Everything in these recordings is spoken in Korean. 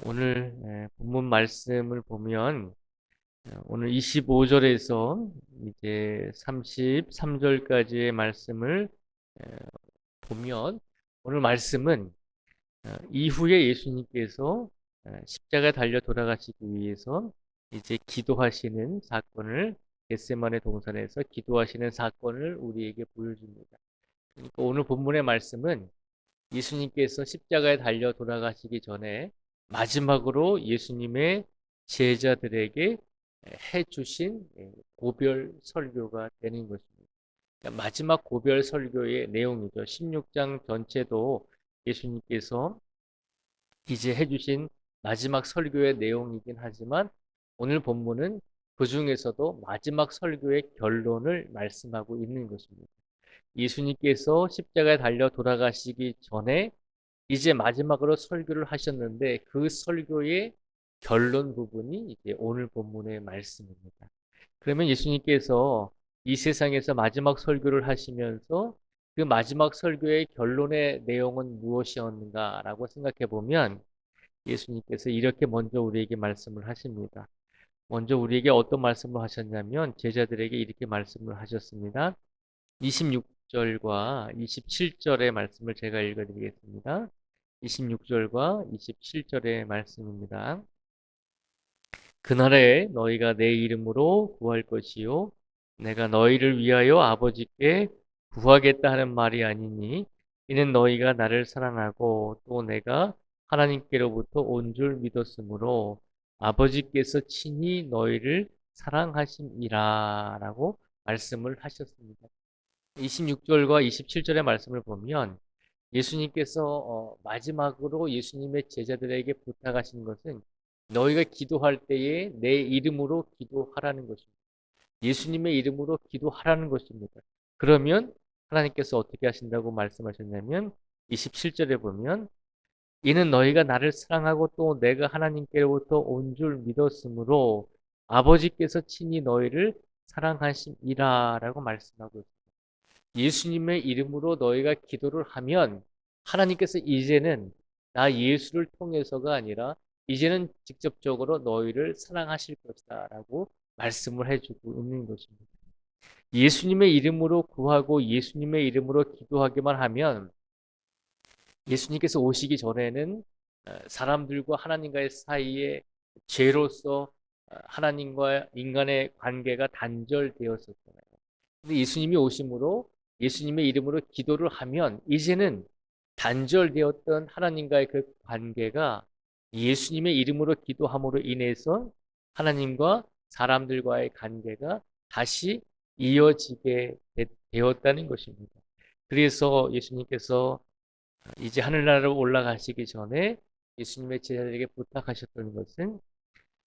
오늘 본문 말씀을 보면 오늘 25절에서 이제 33절까지의 말씀을 에, 보면 오늘 말씀은 이후에 예수님께서 십자가에 달려 돌아가시기 위해서 이제 기도하시는 사건을 겟세마네 동산에서 기도하시는 사건을 우리에게 보여줍니다. 그러니까 오늘 본문의 말씀은 예수님께서 십자가에 달려 돌아가시기 전에 마지막으로 예수님의 제자들에게 해주신 고별 설교가 되는 것입니다. 그러니까 마지막 고별 설교의 내용이죠. 16장 전체도 예수님께서 이제 해주신 마지막 설교의 내용이긴 하지만 오늘 본문은 그 중에서도 마지막 설교의 결론을 말씀하고 있는 것입니다. 예수님께서 십자가에 달려 돌아가시기 전에 이제 마지막으로 설교를 하셨는데 그 설교의 결론 부분이 이제 오늘 본문의 말씀입니다. 그러면 예수님께서 이 세상에서 마지막 설교를 하시면서 그 마지막 설교의 결론의 내용은 무엇이었는가라고 생각해 보면 예수님께서 이렇게 먼저 우리에게 말씀을 하십니다. 먼저 우리에게 어떤 말씀을 하셨냐면 제자들에게 이렇게 말씀을 하셨습니다. 26절과 27절의 말씀을 제가 읽어드리겠습니다. 26절과 27절의 말씀입니다. 그날에 너희가 내 이름으로 구할 것이요 내가 너희를 위하여 아버지께 구하겠다 하는 말이 아니니 이는 너희가 나를 사랑하고 또 내가 하나님께로부터 온 줄 믿었으므로 아버지께서 친히 너희를 사랑하심이라 라고 말씀을 하셨습니다. 26절과 27절의 말씀을 보면 예수님께서 마지막으로 예수님의 제자들에게 부탁하신 것은 너희가 기도할 때에 내 이름으로 기도하라는 것입니다. 예수님의 이름으로 기도하라는 것입니다. 그러면 하나님께서 어떻게 하신다고 말씀하셨냐면 27절에 보면 이는 너희가 나를 사랑하고 또 내가 하나님께로부터 온 줄 믿었으므로 아버지께서 친히 너희를 사랑하심이라 라고 말씀하고 있습니다. 예수님의 이름으로 너희가 기도를 하면 하나님께서 이제는 나 예수를 통해서가 아니라 이제는 직접적으로 너희를 사랑하실 것이다 라고 말씀을 해주고 있는 것입니다. 예수님의 이름으로 구하고 예수님의 이름으로 기도하기만 하면 예수님께서 오시기 전에는 사람들과 하나님과의 사이에 죄로서 하나님과 인간의 관계가 단절되었었잖아요. 근데 예수님이 오심으로 예수님의 이름으로 기도를 하면 이제는 단절되었던 하나님과의 그 관계가 예수님의 이름으로 기도함으로 인해서 하나님과 사람들과의 관계가 다시 이어지게 되었다는 것입니다. 그래서 예수님께서 이제 하늘나라로 올라가시기 전에 예수님의 제자들에게 부탁하셨던 것은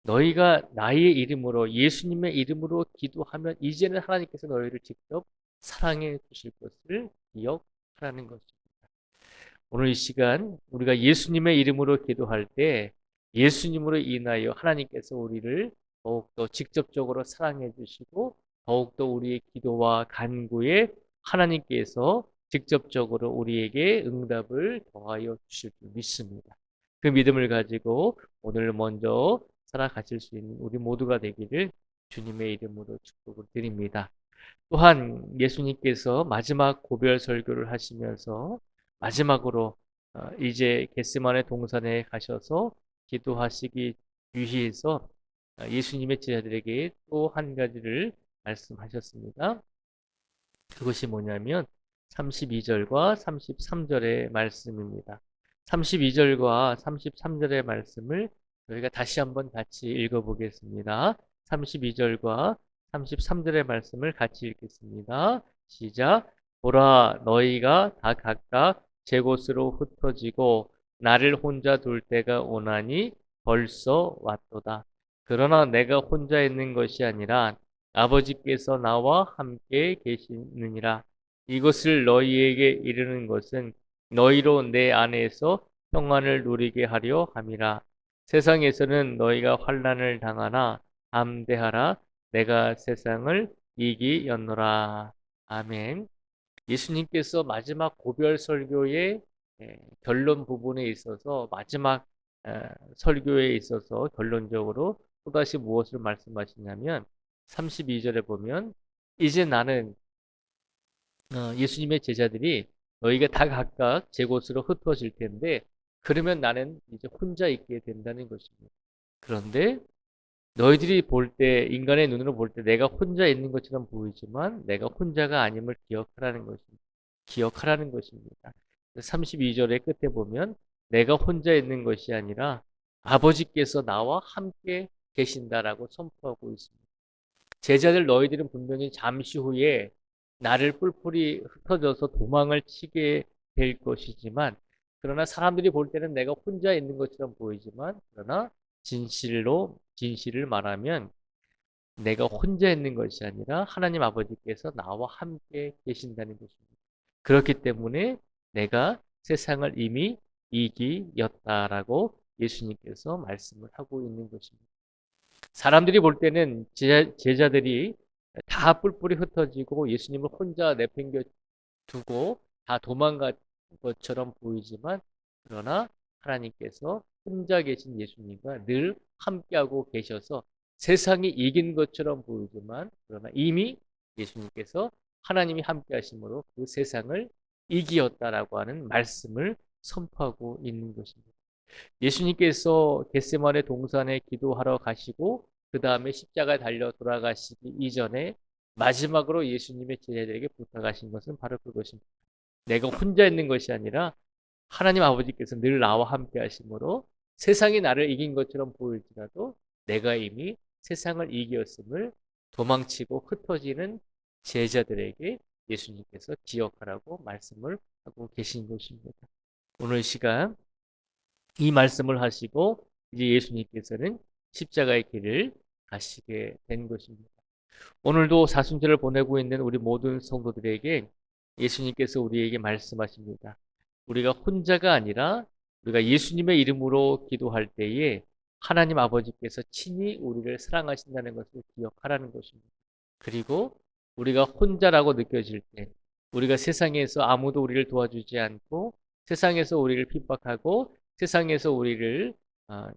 너희가 나의 이름으로 예수님의 이름으로 기도하면 이제는 하나님께서 너희를 직접 사랑해 주실 것을 기억하라는 것입니다. 오늘 이 시간 우리가 예수님의 이름으로 기도할 때 예수님으로 인하여 하나님께서 우리를 더욱더 직접적으로 사랑해 주시고 더욱더 우리의 기도와 간구에 하나님께서 직접적으로 우리에게 응답을 더하여 주실 줄 믿습니다. 그 믿음을 가지고 오늘 먼저 살아가실 수 있는 우리 모두가 되기를 주님의 이름으로 축복을 드립니다. 또한 예수님께서 마지막 고별 설교를 하시면서 마지막으로 이제 겟세마네 동산에 가셔서 기도하시기 위해서 예수님의 제자들에게 또 한 가지를 말씀하셨습니다. 그것이 뭐냐면 32절과 33절의 말씀입니다. 32절과 33절의 말씀을 저희가 다시 한번 같이 읽어보겠습니다. 32절과 33절의 말씀을 같이 읽겠습니다. 시작. 보라, 너희가 다 각각 제 곳으로 흩어지고 나를 혼자 둘 때가 오나니 벌써 왔도다. 그러나 내가 혼자 있는 것이 아니라 아버지께서 나와 함께 계시느니라. 이것을 너희에게 이르는 것은 너희로 내 안에서 평안을 누리게 하려 함이라. 세상에서는 너희가 환난을 당하나 담대하라. 내가 세상을 이기었노라. 아멘. 예수님께서 마지막 고별 설교의 결론 부분에 있어서 마지막 설교에 있어서 결론적으로 또다시 무엇을 말씀하시냐면 32절에 보면 이제 나는 예수님의 제자들이 너희가 다 각각 제 곳으로 흩어질 텐데 그러면 나는 이제 혼자 있게 된다는 것입니다. 그런데 너희들이 볼 때, 인간의 눈으로 볼 때 내가 혼자 있는 것처럼 보이지만 내가 혼자가 아님을 기억하라는 것입니다. 기억하라는 것입니다. 32절의 끝에 보면 내가 혼자 있는 것이 아니라 아버지께서 나와 함께 계신다라고 선포하고 있습니다. 제자들 너희들은 분명히 잠시 후에 나를 뿔뿔이 흩어져서 도망을 치게 될 것이지만 그러나 사람들이 볼 때는 내가 혼자 있는 것처럼 보이지만 그러나 진실을 말하면 내가 혼자 있는 것이 아니라 하나님 아버지께서 나와 함께 계신다는 것입니다. 그렇기 때문에 내가 세상을 이미 이기었다라고 예수님께서 말씀을 하고 있는 것입니다. 사람들이 볼 때는 제자들이 다 뿔뿔이 흩어지고 예수님을 혼자 내팽겨 두고 다 도망간 것처럼 보이지만 그러나 하나님께서 혼자 계신 예수님과 늘 함께하고 계셔서 세상이 이긴 것처럼 보이지만 그러나 이미 예수님께서 하나님이 함께 하심으로 그 세상을 이기었다라고 하는 말씀을 선포하고 있는 것입니다. 예수님께서 겟세마네 동산에 기도하러 가시고 그 다음에 십자가에 달려 돌아가시기 이전에 마지막으로 예수님의 제자들에게 부탁하신 것은 바로 그것입니다. 내가 혼자 있는 것이 아니라 하나님 아버지께서 늘 나와 함께 하심으로 세상이 나를 이긴 것처럼 보일지라도 내가 이미 세상을 이겼음을 도망치고 흩어지는 제자들에게 예수님께서 기억하라고 말씀을 하고 계신 것입니다. 오늘 시간 이 말씀을 하시고 이제 예수님께서는 십자가의 길을 가시게 된 것입니다. 오늘도 사순절을 보내고 있는 우리 모든 성도들에게 예수님께서 우리에게 말씀하십니다. 우리가 혼자가 아니라 우리가 예수님의 이름으로 기도할 때에 하나님 아버지께서 친히 우리를 사랑하신다는 것을 기억하라는 것입니다. 그리고 우리가 혼자라고 느껴질 때 우리가 세상에서 아무도 우리를 도와주지 않고 세상에서 우리를 핍박하고 세상에서 우리를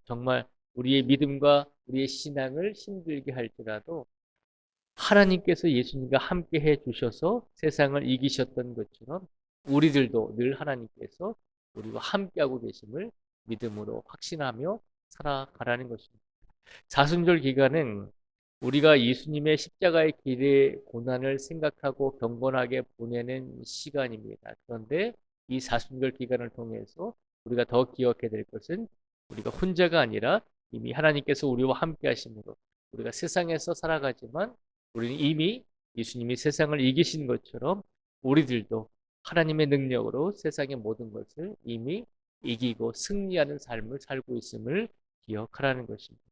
정말 우리의 믿음과 우리의 신앙을 힘들게 할지라도 하나님께서 예수님과 함께 해 주셔서 세상을 이기셨던 것처럼 우리들도 늘 하나님께서 우리와 함께하고 계심을 믿음으로 확신하며 살아가라는 것입니다. 사순절 기간은 우리가 예수님의 십자가의 길의 고난을 생각하고 경건하게 보내는 시간입니다. 그런데 이 사순절 기간을 통해서 우리가 더 기억해야 될 것은 우리가 혼자가 아니라 이미 하나님께서 우리와 함께 하심으로 우리가 세상에서 살아가지만 우리는 이미 예수님이 세상을 이기신 것처럼 우리들도 하나님의 능력으로 세상의 모든 것을 이미 이기고 승리하는 삶을 살고 있음을 기억하라는 것입니다.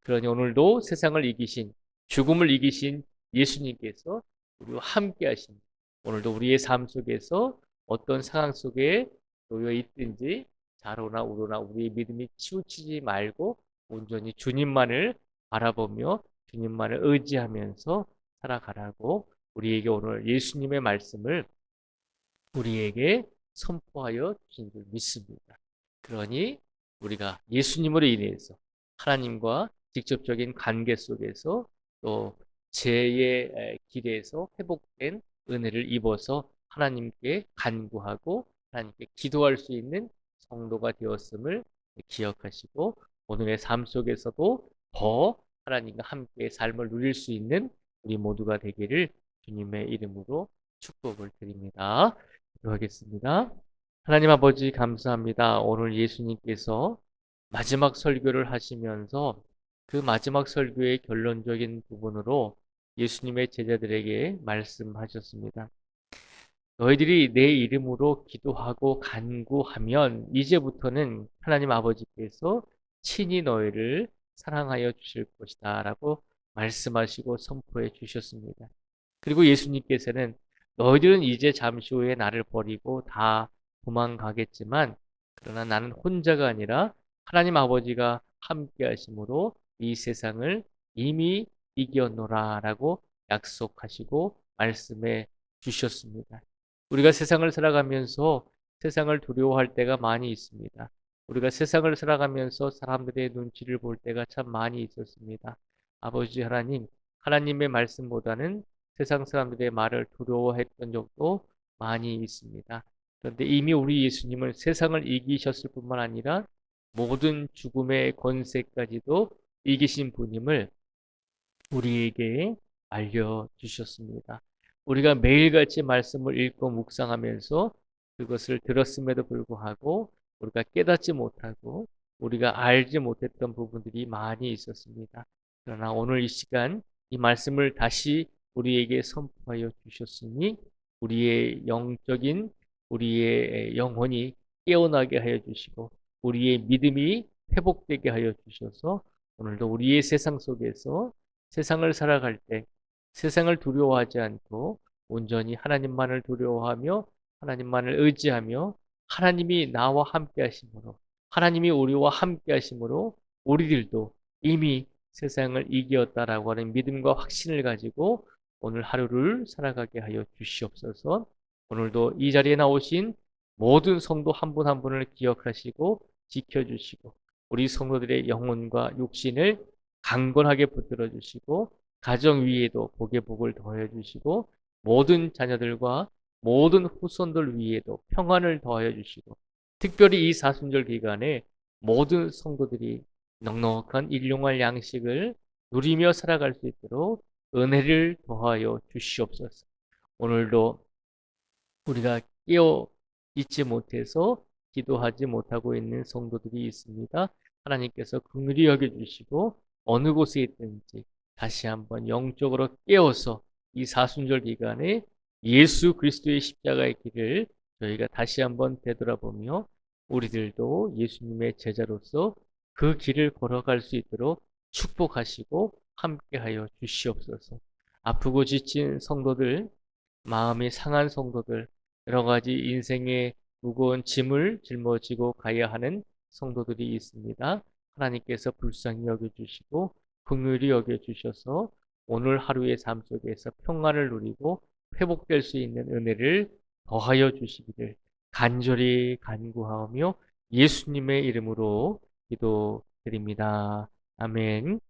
그러니 오늘도 세상을 이기신 죽음을 이기신 예수님께서 우리와 함께 하십니다. 오늘도 우리의 삶 속에서 어떤 상황 속에 놓여 있든지 좌로나 우로나 우리의 믿음이 치우치지 말고 온전히 주님만을 바라보며 주님만을 의지하면서 살아가라고 우리에게 오늘 예수님의 말씀을 우리에게 선포하여 주신 줄 믿습니다. 그러니 우리가 예수님으로 인해서 하나님과 직접적인 관계 속에서 또 죄의 길에서 회복된 은혜를 입어서 하나님께 간구하고 하나님께 기도할 수 있는 성도가 되었음을 기억하시고 오늘의 삶 속에서도 더 하나님과 함께 삶을 누릴 수 있는 우리 모두가 되기를 주님의 이름으로 축복을 드립니다. 기도하겠습니다. 하나님 아버지 감사합니다. 오늘 예수님께서 마지막 설교를 하시면서 그 마지막 설교의 결론적인 부분으로 예수님의 제자들에게 말씀하셨습니다. 너희들이 내 이름으로 기도하고 간구하면 이제부터는 하나님 아버지께서 친히 너희를 사랑하여 주실 것이다 라고 말씀하시고 선포해 주셨습니다. 그리고 예수님께서는 너희들은 이제 잠시 후에 나를 버리고 다 도망가겠지만 그러나 나는 혼자가 아니라 하나님 아버지가 함께 하심으로 이 세상을 이미 이겨노라 라고 약속하시고 말씀해 주셨습니다. 우리가 세상을 살아가면서 세상을 두려워할 때가 많이 있습니다. 우리가 세상을 살아가면서 사람들의 눈치를 볼 때가 참 많이 있었습니다. 아버지 하나님, 하나님의 말씀보다는 세상 사람들의 말을 두려워했던 적도 많이 있습니다. 그런데 이미 우리 예수님은 세상을 이기셨을 뿐만 아니라 모든 죽음의 권세까지도 이기신 분임을 우리에게 알려주셨습니다. 우리가 매일같이 말씀을 읽고 묵상하면서 그것을 들었음에도 불구하고 우리가 깨닫지 못하고 우리가 알지 못했던 부분들이 많이 있었습니다. 그러나 오늘 이 시간 이 말씀을 다시 우리에게 선포하여 주셨으니 우리의 영적인 우리의 영혼이 깨어나게 하여 주시고 우리의 믿음이 회복되게 하여 주셔서 오늘도 우리의 세상 속에서 세상을 살아갈 때 세상을 두려워하지 않고 온전히 하나님만을 두려워하며 하나님만을 의지하며 하나님이 나와 함께 하심으로 하나님이 우리와 함께 하심으로 우리들도 이미 세상을 이겼다라고 하는 믿음과 확신을 가지고 오늘 하루를 살아가게 하여 주시옵소서. 오늘도 이 자리에 나오신 모든 성도 한 분 한 분을 기억하시고 지켜주시고 우리 성도들의 영혼과 육신을 강건하게 붙들어 주시고 가정 위에도 복의 복을 더해 주시고 모든 자녀들과 모든 후손들 위에도 평안을 더하여 주시고 특별히 이 사순절 기간에 모든 성도들이 넉넉한 일용할 양식을 누리며 살아갈 수 있도록 은혜를 더하여 주시옵소서. 오늘도 우리가 깨어 있지 못해서 기도하지 못하고 있는 성도들이 있습니다. 하나님께서 긍휼히 여겨주시고 어느 곳에 있든지 다시 한번 영적으로 깨어서 이 사순절 기간에 예수 그리스도의 십자가의 길을 저희가 다시 한번 되돌아보며 우리들도 예수님의 제자로서 그 길을 걸어갈 수 있도록 축복하시고 함께하여 주시옵소서. 아프고 지친 성도들, 마음이 상한 성도들, 여러 가지 인생의 무거운 짐을 짊어지고 가야 하는 성도들이 있습니다. 하나님께서 불쌍히 여겨주시고 긍휼히 여겨주셔서 오늘 하루의 삶 속에서 평안을 누리고 회복될 수 있는 은혜를 더하여 주시기를 간절히 간구하며 예수님의 이름으로 기도드립니다. 아멘.